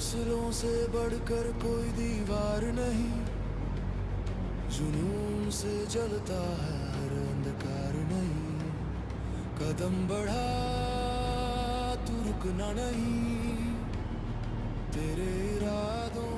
हौसलों से बढ़कर कोई दीवार नहीं, जुनून से जलता है हर अंधकार नहीं। कदम बढ़ा तू रुकना नहीं, तेरे इरादों